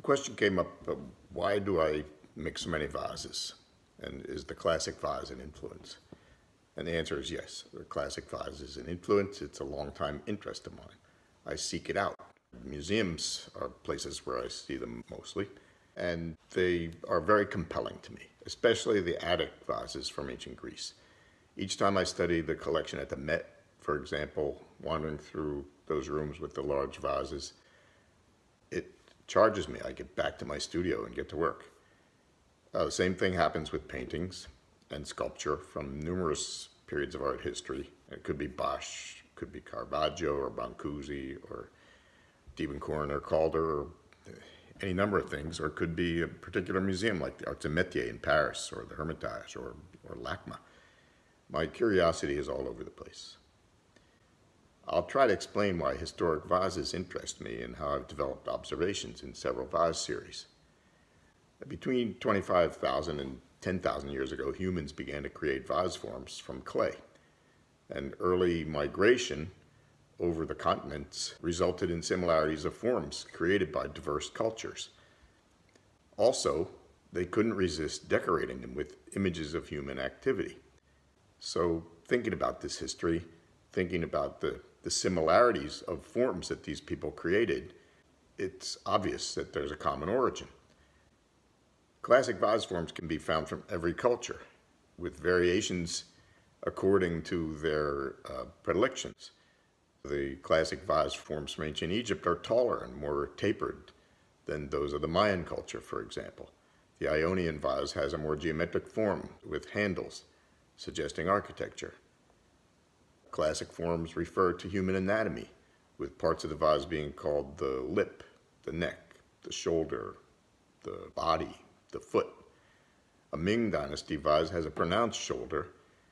question came up, why do I make so many vases? And is the classic vase an influence? And the answer is yes. The classic vase is an influence. It's a long-time interest of mine. I seek it out. Museums are places where I see them mostly, and they are very compelling to me, especially the attic vases from ancient Greece. Each time I study the collection at the Met, for example, wandering through those rooms with the large vases, it charges me. I get back to my studio and get to work. The same thing happens with paintings and sculpture from numerous periods of art history. It could be Bosch, could be Caravaggio or Brancusi or Diebenkorn or Calder, or any number of things, or it could be a particular museum like the Arts and Métiers in Paris or the Hermitage or LACMA. My curiosity is all over the place. I'll try to explain why historic vases interest me and how I've developed observations in several vase series. Between 25,000 and 10,000 years ago, humans began to create vase forms from clay. And early migration over the continents resulted in similarities of forms created by diverse cultures. Also, they couldn't resist decorating them with images of human activity. So thinking about this history, thinking about the similarities of forms that these people created, it's obvious that there's a common origin. Classic vase forms can be found from every culture, with variations according to their predilections. The classic vase forms from ancient Egypt are taller and more tapered than those of the Mayan culture, for example. The Ionian vase has a more geometric form with handles, suggesting architecture. Classic forms refer to human anatomy, with parts of the vase being called the lip, the neck, the shoulder, the body, the foot. A Ming Dynasty vase has a pronounced shoulder,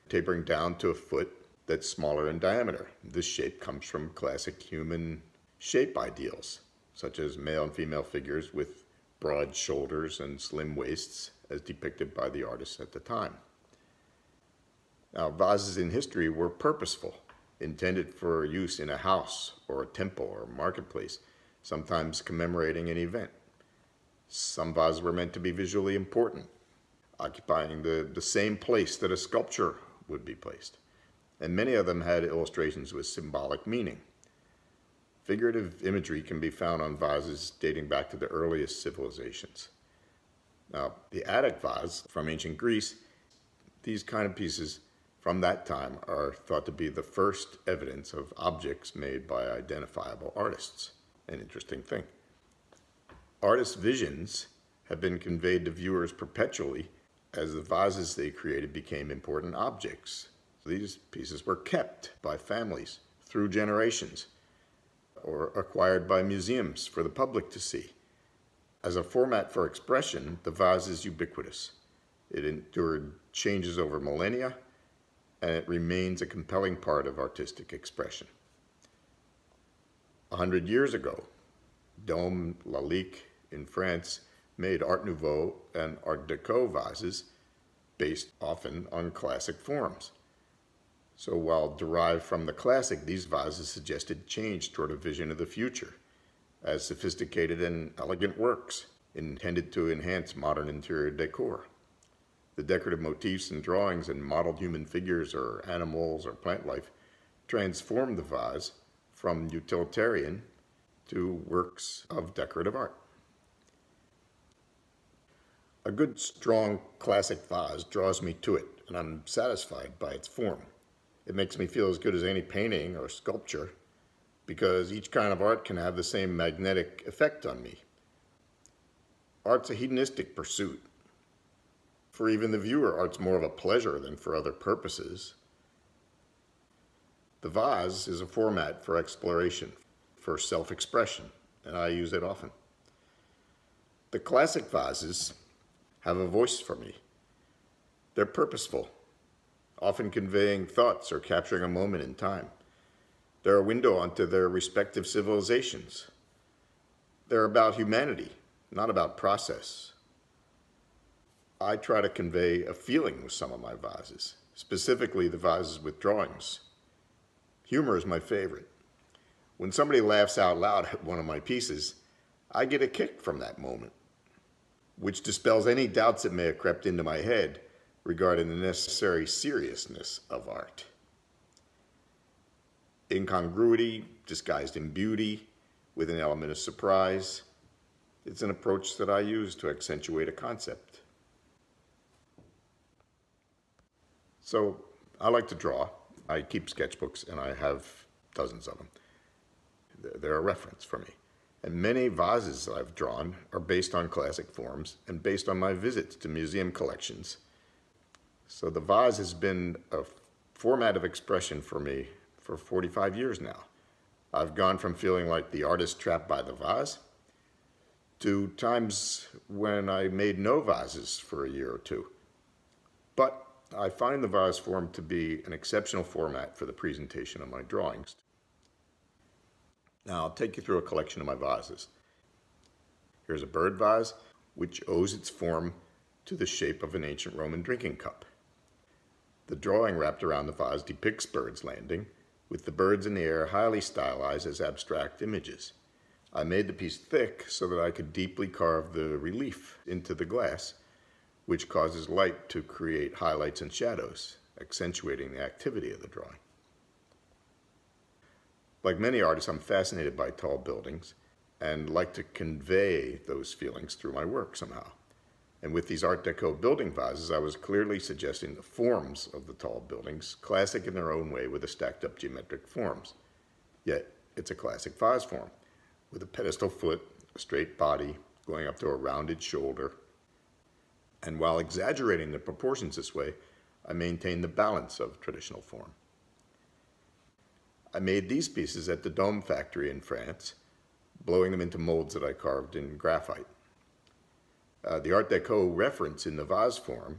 tapering down to a foot that's smaller in diameter. This shape comes from classic human shape ideals, such as male and female figures with broad shoulders and slim waists, as depicted by the artists at the time. Now, vases in history were purposeful, intended for use in a house or a temple or marketplace, sometimes commemorating an event. Some vases were meant to be visually important, occupying the same place that a sculpture would be placed. And many of them had illustrations with symbolic meaning. Figurative imagery can be found on vases dating back to the earliest civilizations. Now, the attic vase from ancient Greece, these kind of pieces from that time are thought to be the first evidence of objects made by identifiable artists. An interesting thing. Artists' visions have been conveyed to viewers perpetually as the vases they created became important objects. These pieces were kept by families through generations or acquired by museums for the public to see. As a format for expression, the vase is ubiquitous. It endured changes over millennia, and it remains a compelling part of artistic expression. 100 years ago, Dôme Lalique in France made Art Nouveau and Art Deco vases based often on classic forms. So while derived from the classic, these vases suggested change toward a vision of the future as sophisticated and elegant works intended to enhance modern interior decor. The decorative motifs and drawings and modeled human figures or animals or plant life transformed the vase from utilitarian to works of decorative art. A good, strong, classic vase draws me to it, and I'm satisfied by its form. It makes me feel as good as any painting or sculpture, because each kind of art can have the same magnetic effect on me. Art's a hedonistic pursuit. For even the viewer, art's more of a pleasure than for other purposes. The vase is a format for exploration, for self-expression, and I use it often. The classic vases have a voice for me. They're purposeful, often conveying thoughts or capturing a moment in time. They're a window onto their respective civilizations. They're about humanity, not about process. I try to convey a feeling with some of my vases, specifically the vases with drawings. Humor is my favorite. When somebody laughs out loud at one of my pieces, I get a kick from that moment, which dispels any doubts that may have crept into my head regarding the necessary seriousness of art. Incongruity disguised in beauty with an element of surprise. It's an approach that I use to accentuate a concept. So I like to draw. I keep sketchbooks and I have dozens of them. They're a reference for me. And many vases that I've drawn are based on classic forms and based on my visits to museum collections. So the vase has been a format of expression for me for 45 years now. I've gone from feeling like the artist trapped by the vase to times when I made no vases for a year or two. But I find the vase form to be an exceptional format for the presentation of my drawings. Now I'll take you through a collection of my vases. Here's a bird vase, which owes its form to the shape of an ancient Roman drinking cup. The drawing wrapped around the vase depicts birds landing, with the birds in the air highly stylized as abstract images. I made the piece thick so that I could deeply carve the relief into the glass, which causes light to create highlights and shadows, accentuating the activity of the drawing. Like many artists, I'm fascinated by tall buildings and like to convey those feelings through my work somehow. And with these Art Deco building vases, I was clearly suggesting the forms of the tall buildings, classic in their own way with the stacked up geometric forms. Yet, it's a classic vase form, with a pedestal foot, a straight body, going up to a rounded shoulder. And while exaggerating the proportions this way, I maintain the balance of traditional form. I made these pieces at the Dome factory in France, blowing them into molds that I carved in graphite. The Art Deco reference in the vase form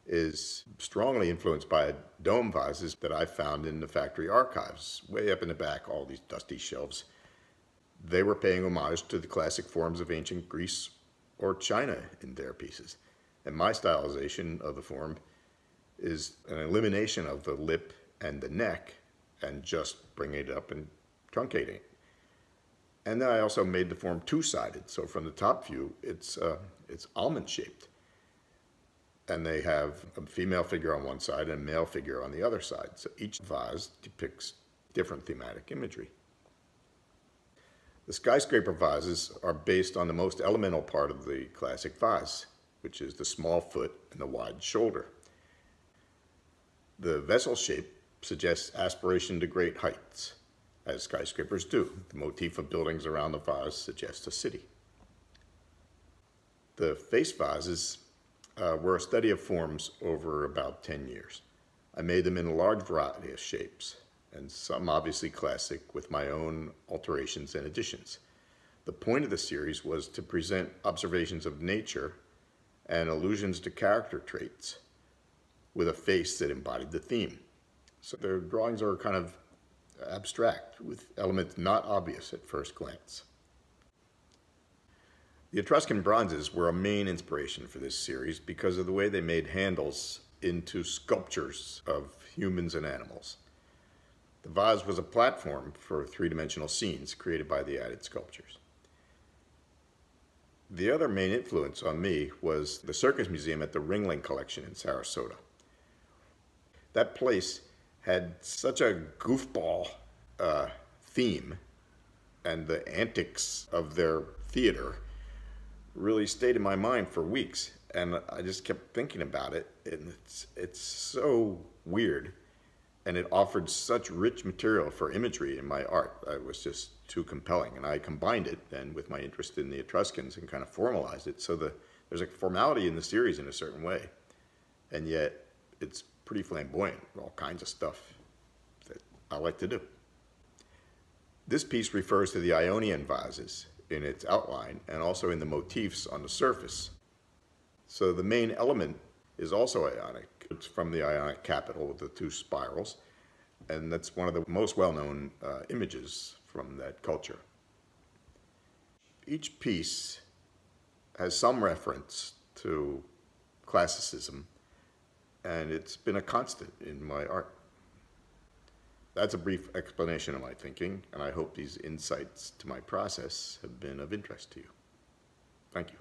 is strongly influenced by dome vases that I found in the factory archives, way up in the back, all these dusty shelves. They were paying homage to the classic forms of ancient Greece or China in their pieces. And my stylization of the form is an elimination of the lip and the neck and just bringing it up and truncating it. And then I also made the form two-sided. So from the top view, it's almond-shaped. And they have a female figure on one side and a male figure on the other side. So each vase depicts different thematic imagery. The skyscraper vases are based on the most elemental part of the classic vase, which is the small foot and the wide shoulder. The vessel shape suggests aspiration to great heights, as skyscrapers do. The motif of buildings around the vase suggests a city. The face vases were a study of forms over about 10 years. I made them in a large variety of shapes, and some obviously classic with my own alterations and additions. The point of the series was to present observations of nature and allusions to character traits with a face that embodied the theme. So their drawings are kind of abstract, with elements not obvious at first glance. The Etruscan bronzes were a main inspiration for this series because of the way they made handles into sculptures of humans and animals. The vase was a platform for three-dimensional scenes created by the added sculptures. The other main influence on me was the Circus Museum at the Ringling Collection in Sarasota. That place had such a goofball theme, and the antics of their theater really stayed in my mind for weeks, and I just kept thinking about it, and it's so weird, and it offered such rich material for imagery in my art. It was just too compelling, and I combined it then with my interest in the Etruscans and kind of formalized it, so there's a formality in the series in a certain way, and yet it's pretty flamboyant, all kinds of stuff that I like to do. This piece refers to the Ionian vases in its outline and also in the motifs on the surface. So the main element is also Ionic. It's from the Ionic capital with the two spirals, and that's one of the most well-known images from that culture. Each piece has some reference to classicism, and it's been a constant in my art. That's a brief explanation of my thinking, and I hope these insights to my process have been of interest to you. Thank you.